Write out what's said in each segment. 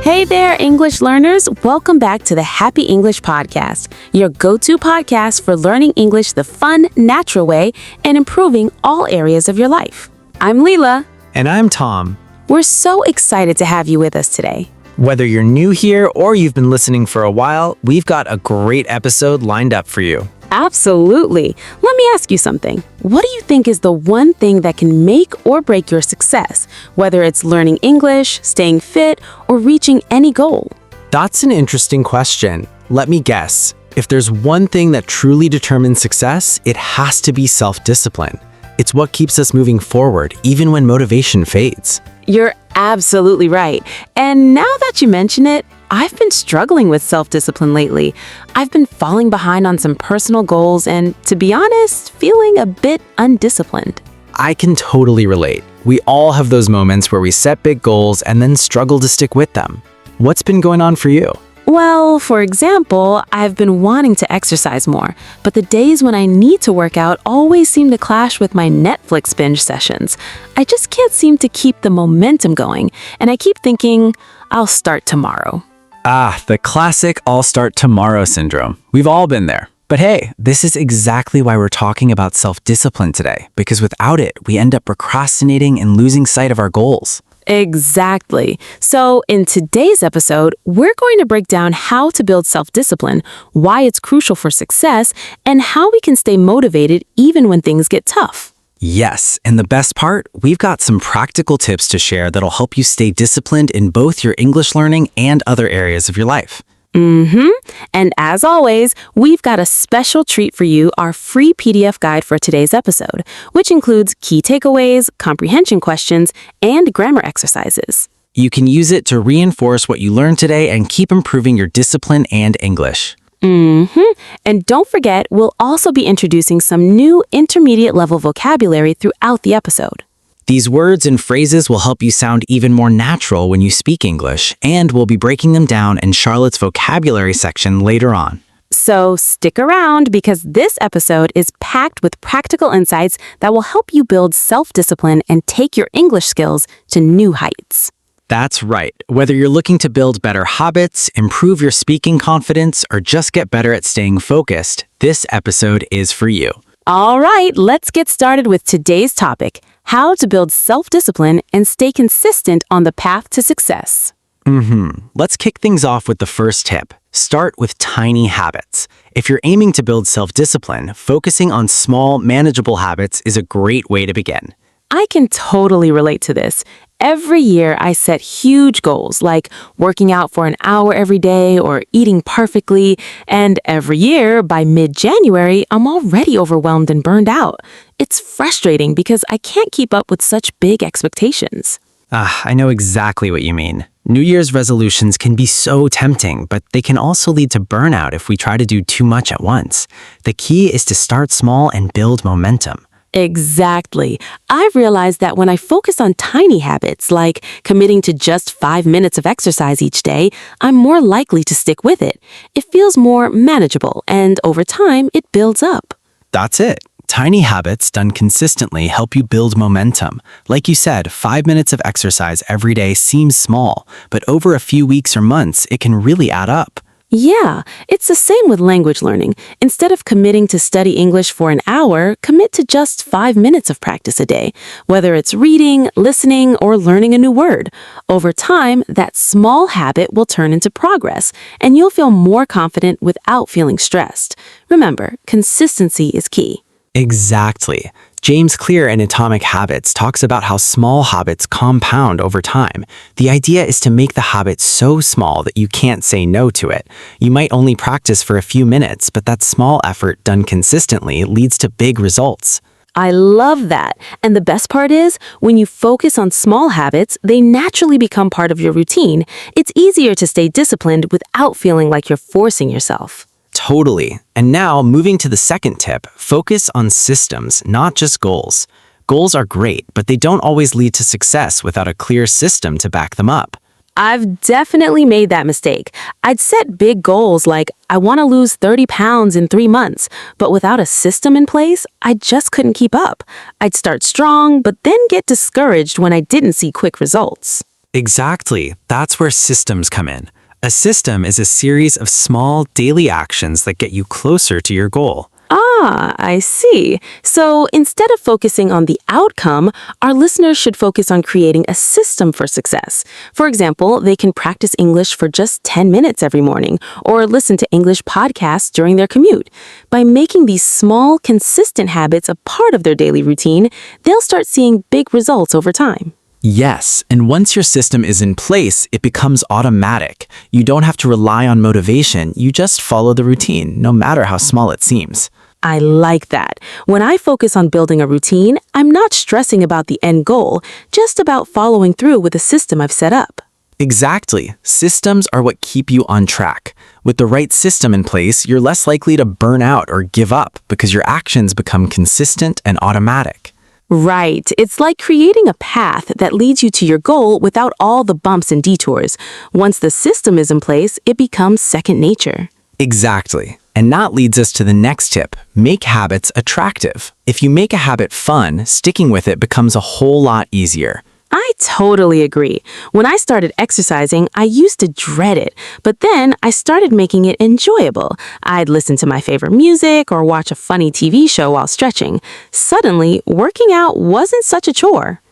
Hey there, English learners. Welcome back to the Happy English Podcast, your go-to podcast for learning English the fun, natural way and improving all areas of your life. I'm Leela. And I'm Tom. We're so excited to have you with us today. Whether you're new here or you've been listening for a while, we've got a great episode lined up for you. Absolutely. Let me ask you something. What do you think is the one thing that can make or break your success, whether it's learning English, staying fit, or reaching any goal? That's an interesting question. Let me guess. If there's one thing that truly determines success, it has to be self-discipline. It's what keeps us moving forward, even when motivation fades. You're absolutely right. And now that you mention it, I've been struggling with self-discipline lately. I've been falling behind on some personal goals and, to be honest, feeling a bit undisciplined. I can totally relate. We all have those moments where we set big goals and then struggle to stick with them. What's been going on for you? Well, for example, I've been wanting to exercise more, but the days when I need to work out always seem to clash with my Netflix binge sessions. I just can't seem to keep the momentum going, and I keep thinking, I'll start tomorrow. The classic I'll start tomorrow syndrome. We've all been there. But hey, this is exactly why we're talking about self-discipline today, because without it, we end up procrastinating and losing sight of our goals. Exactly. So in today's episode, we're going to break down how to build self-discipline, why it's crucial for success, and how we can stay motivated even when things get tough. Yes, and the best part, we've got some practical tips to share that'll help you stay disciplined in both your English learning and other areas of your life. And as always, we've got a special treat for you, our free PDF guide for today's episode, which includes key takeaways, comprehension questions, and grammar exercises. You can use it to reinforce what you learned today and keep improving your discipline and English. And don't forget, we'll also be introducing some new intermediate level vocabulary throughout the episode. These words and phrases will help you sound even more natural when you speak English, and we'll be breaking them down in Charlotte's vocabulary section later on. So stick around because this episode is packed with practical insights that will help you build self-discipline and take your English skills to new heights. That's right. Whether you're looking to build better habits, improve your speaking confidence, or just get better at staying focused, this episode is for you. All right, let's get started with today's topic, how to build self-discipline and stay consistent on the path to success. Let's kick things off with the first tip. Start with tiny habits. If you're aiming to build self-discipline, focusing on small, manageable habits is a great way to begin. I can totally relate to this. Every year, I set huge goals like working out for an hour every day or eating perfectly. And every year, by mid-January, I'm already overwhelmed and burned out. It's frustrating because I can't keep up with such big expectations. I know exactly what you mean. New Year's resolutions can be so tempting, but they can also lead to burnout if we try to do too much at once. The key is to start small and build momentum. Exactly. I've realized that when I focus on tiny habits, like committing to just 5 minutes of exercise each day, I'm more likely to stick with it. It feels more manageable, and over time, it builds up. That's it. Tiny habits done consistently help you build momentum. Like you said, 5 minutes of exercise every day seems small, but over a few weeks or months, it can really add up. Yeah, it's the same with language learning. Instead of committing to study English for an hour, commit to just 5 minutes of practice a day, whether it's reading, listening, or learning a new word. Over time, that small habit will turn into progress, and you'll feel more confident without feeling stressed. Remember, consistency is key. Exactly. James Clear in Atomic Habits talks about how small habits compound over time. The idea is to make the habit so small that you can't say no to it. You might only practice for a few minutes, but that small effort done consistently leads to big results. I love that. And the best part is, when you focus on small habits, they naturally become part of your routine. It's easier to stay disciplined without feeling like you're forcing yourself. Totally. And now, moving to the second tip, focus on systems, not just goals. Goals are great, but they don't always lead to success without a clear system to back them up. I've definitely made that mistake. I'd set big goals like, I want to lose 30 pounds in 3 months, but without a system in place, I just couldn't keep up. I'd start strong, but then get discouraged when I didn't see quick results. Exactly. That's where systems come in. A system is a series of small daily actions that get you closer to your goal. Ah, I see. So instead of focusing on the outcome, our listeners should focus on creating a system for success. For example, they can practice English for just 10 minutes every morning or listen to English podcasts during their commute. By making these small, consistent habits a part of their daily routine, they'll start seeing big results over time. Yes, and once your system is in place, it becomes automatic. You don't have to rely on motivation, you just follow the routine, no matter how small it seems. I like that. When I focus on building a routine, I'm not stressing about the end goal, just about following through with the system I've set up. Exactly. Systems are what keep you on track. With the right system in place, you're less likely to burn out or give up because your actions become consistent and automatic. Right. It's like creating a path that leads you to your goal without all the bumps and detours. Once the system is in place, it becomes second nature. Exactly. And that leads us to the next tip. Make habits attractive. If you make a habit fun, sticking with it becomes a whole lot easier. I totally agree. When I started exercising, I used to dread it, but then I started making it enjoyable. I'd listen to my favorite music or watch a funny TV show while stretching. Suddenly, working out wasn't such a chore.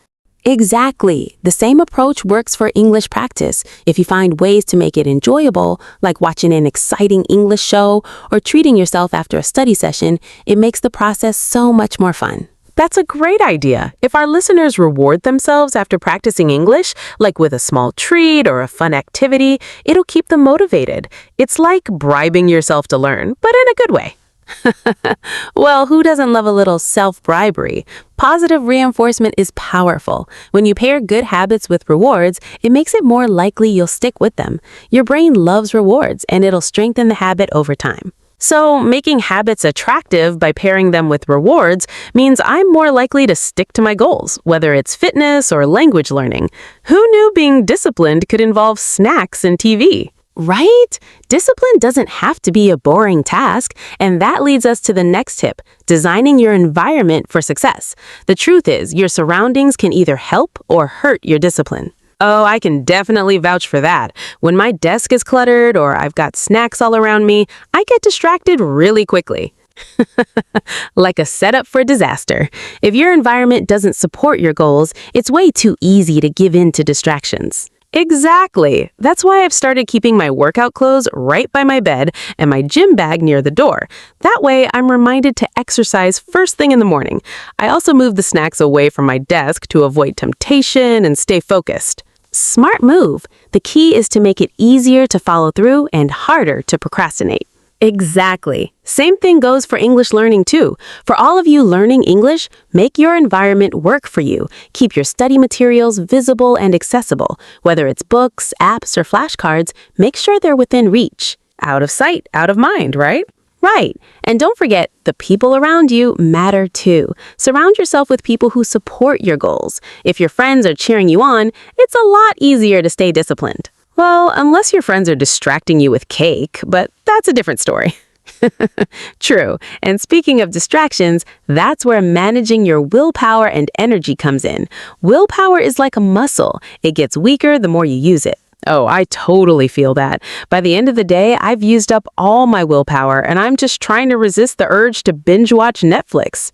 Exactly. The same approach works for English practice. If you find ways to make it enjoyable, like watching an exciting English show or treating yourself after a study session, it makes the process so much more fun. That's a great idea. If our listeners reward themselves after practicing English, like with a small treat or a fun activity, it'll keep them motivated. It's like bribing yourself to learn, but in a good way. Well, who doesn't love a little self-bribery? Positive reinforcement is powerful. When you pair good habits with rewards, it makes it more likely you'll stick with them. Your brain loves rewards, and it'll strengthen the habit over time. So, making habits attractive by pairing them with rewards means I'm more likely to stick to my goals, whether it's fitness or language learning. Who knew being disciplined could involve snacks and TV? Right? Discipline doesn't have to be a boring task, and that leads us to the next tip, designing your environment for success. The truth is, your surroundings can either help or hurt your discipline. Oh, I can definitely vouch for that. When my desk is cluttered or I've got snacks all around me, I get distracted really quickly. Like a setup for disaster. If your environment doesn't support your goals, it's way too easy to give in to distractions. Exactly. That's why I've started keeping my workout clothes right by my bed and my gym bag near the door. That way, I'm reminded to exercise first thing in the morning. I also move the snacks away from my desk to avoid temptation and stay focused. Smart move. The key is to make it easier to follow through and harder to procrastinate. Exactly. Same thing goes for English learning too. For all of you learning English, make your environment work for you. Keep your study materials visible and accessible. Whether it's books, apps, or flashcards, make sure they're within reach. Out of sight, out of mind, right? Right. And don't forget, the people around you matter too. Surround yourself with people who support your goals. If your friends are cheering you on, it's a lot easier to stay disciplined. Well, unless your friends are distracting you with cake, but that's a different story. True. And speaking of distractions, that's where managing your willpower and energy comes in. Willpower is like a muscle. It gets weaker the more you use it. Oh, I totally feel that. By the end of the day, I've used up all my willpower, and I'm just trying to resist the urge to binge watch Netflix.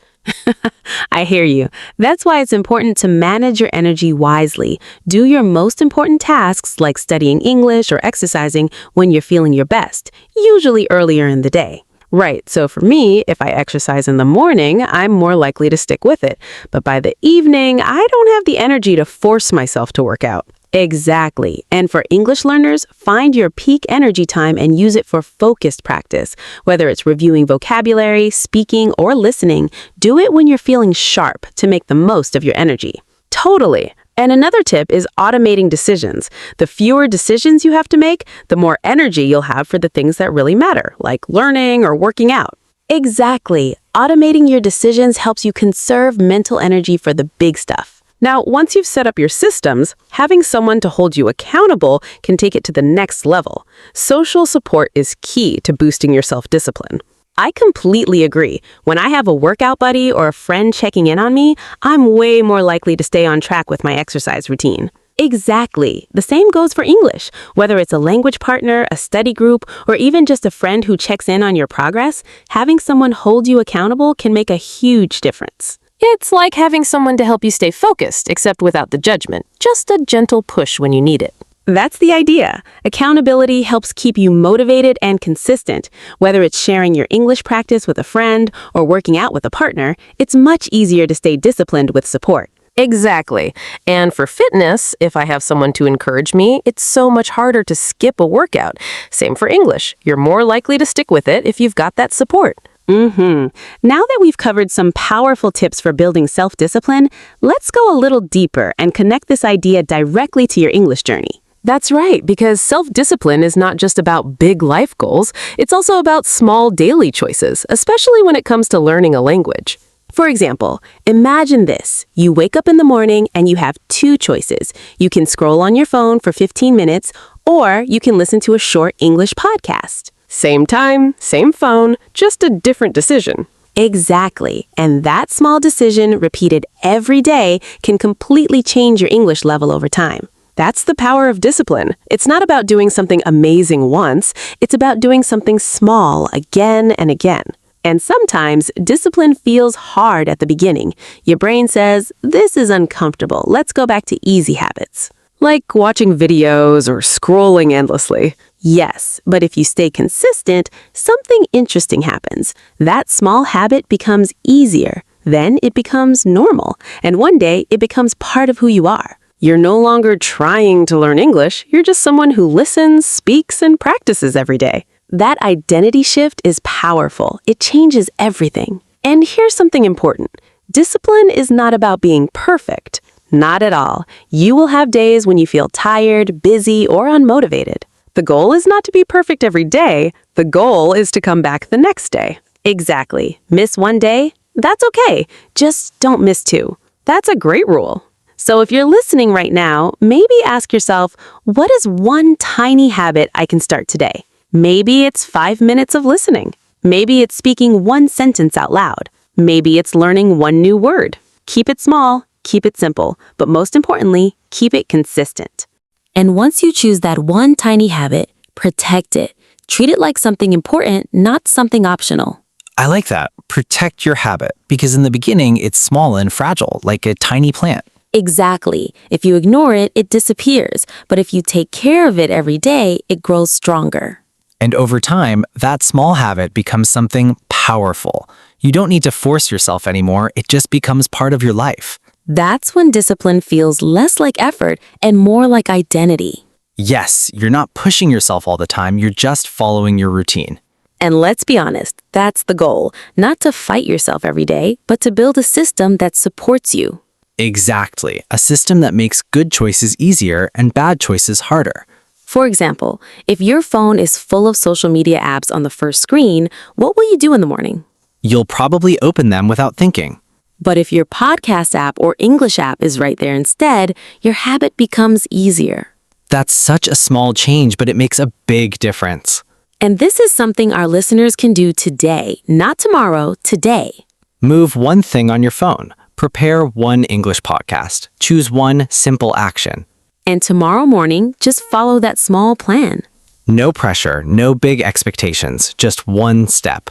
I hear you. That's why it's important to manage your energy wisely. Do your most important tasks like studying English or exercising when you're feeling your best, usually earlier in the day. Right, so for me, if I exercise in the morning, I'm more likely to stick with it. But by the evening, I don't have the energy to force myself to work out. Exactly. And for English learners, find your peak energy time and use it for focused practice. Whether it's reviewing vocabulary, speaking, or listening, do it when you're feeling sharp to make the most of your energy. Totally. And another tip is automating decisions. The fewer decisions you have to make, the more energy you'll have for the things that really matter, like learning or working out. Exactly. Automating your decisions helps you conserve mental energy for the big stuff. Now, once you've set up your systems, having someone to hold you accountable can take it to the next level. Social support is key to boosting your self-discipline. I completely agree. When I have a workout buddy or a friend checking in on me, I'm way more likely to stay on track with my exercise routine. Exactly. The same goes for English. Whether it's a language partner, a study group, or even just a friend who checks in on your progress, having someone hold you accountable can make a huge difference. It's like having someone to help you stay focused, except without the judgment. Just a gentle push when you need it. That's the idea. Accountability helps keep you motivated and consistent. Whether it's sharing your English practice with a friend or working out with a partner, it's much easier to stay disciplined with support. Exactly. And for fitness, if I have someone to encourage me, it's so much harder to skip a workout. Same for English. You're more likely to stick with it if you've got that support. Now that we've covered some powerful tips for building self-discipline, let's go a little deeper and connect this idea directly to your English journey. That's right, because self-discipline is not just about big life goals, it's also about small daily choices, especially when it comes to learning a language. For example, imagine this. You wake up in the morning and you have two choices. You can scroll on your phone for 15 minutes, or you can listen to a short English podcast. Same time, same phone, just a different decision. Exactly. And that small decision, repeated every day, can completely change your English level over time. That's the power of discipline. It's not about doing something amazing once, it's about doing something small again and again. And sometimes discipline feels hard at the beginning. Your brain says, this is uncomfortable. Let's go back to easy habits. Like watching videos or scrolling endlessly. Yes, but if you stay consistent, something interesting happens. That small habit becomes easier. Then it becomes normal. And one day it becomes part of who you are. You're no longer trying to learn English. You're just someone who listens, speaks, and practices every day. That identity shift is powerful. It changes everything. And here's something important. Discipline is not about being perfect. Not at all. You will have days when you feel tired, busy, or unmotivated. The goal is not to be perfect every day. The goal is to come back the next day. Exactly. Miss one day? That's okay. Just don't miss two. That's a great rule. So if you're listening right now, maybe ask yourself, what is one tiny habit I can start today? Maybe it's 5 minutes of listening. Maybe it's speaking one sentence out loud. Maybe it's learning one new word. Keep it small, keep it simple, but most importantly, keep it consistent. And once you choose that one tiny habit, protect it. Treat it like something important, not something optional. I like that. Protect your habit, because in the beginning, it's small and fragile, like a tiny plant. Exactly. If you ignore it, it disappears. But if you take care of it every day, it grows stronger. And over time, that small habit becomes something powerful. You don't need to force yourself anymore. It just becomes part of your life. That's when discipline feels less like effort and more like identity. Yes, you're not pushing yourself all the time. You're just following your routine. And let's be honest, that's the goal. Not to fight yourself every day, but to build a system that supports you. Exactly. A system that makes good choices easier and bad choices harder. For example, if your phone is full of social media apps on the first screen, what will you do in the morning? You'll probably open them without thinking. But if your podcast app or English app is right there instead, your habit becomes easier. That's such a small change, but it makes a big difference. And this is something our listeners can do today, not tomorrow, today. Move one thing on your phone. Prepare one English podcast. Choose one simple action. And tomorrow morning, just follow that small plan. No pressure, no big expectations, just one step.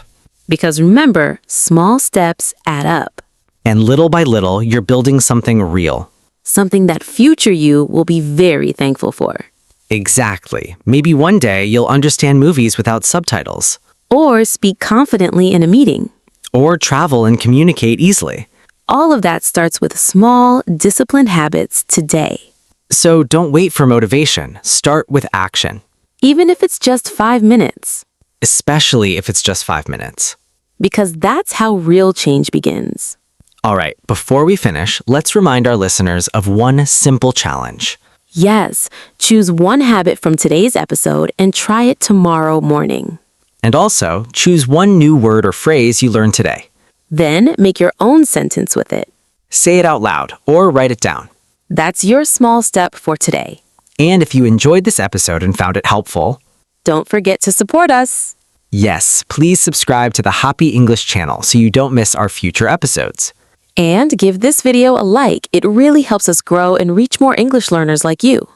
Because remember, small steps add up. And little by little, you're building something real. Something that future you will be very thankful for. Exactly. Maybe one day you'll understand movies without subtitles. Or speak confidently in a meeting. Or travel and communicate easily. All of that starts with small, disciplined habits today. So don't wait for motivation. Start with action. Even if it's just 5 minutes. Especially if it's just 5 minutes. Because that's how real change begins. All right, before we finish, let's remind our listeners of one simple challenge. Yes, choose one habit from today's episode and try it tomorrow morning. And also, choose one new word or phrase you learned today. Then make your own sentence with it. Say it out loud or write it down. That's your small step for today. And if you enjoyed this episode and found it helpful, don't forget to support us. Yes, please subscribe to the Happy English channel so you don't miss our future episodes. And give this video a like. It really helps us grow and reach more English learners like you.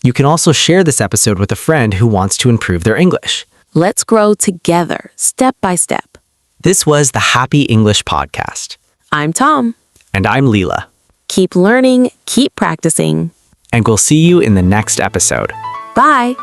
You can also share this episode with a friend who wants to improve their English. Let's grow together, step by step. This was the Happy English Podcast. I'm Tom. And I'm Leela. Keep learning, keep practicing. And we'll see you in the next episode. Bye.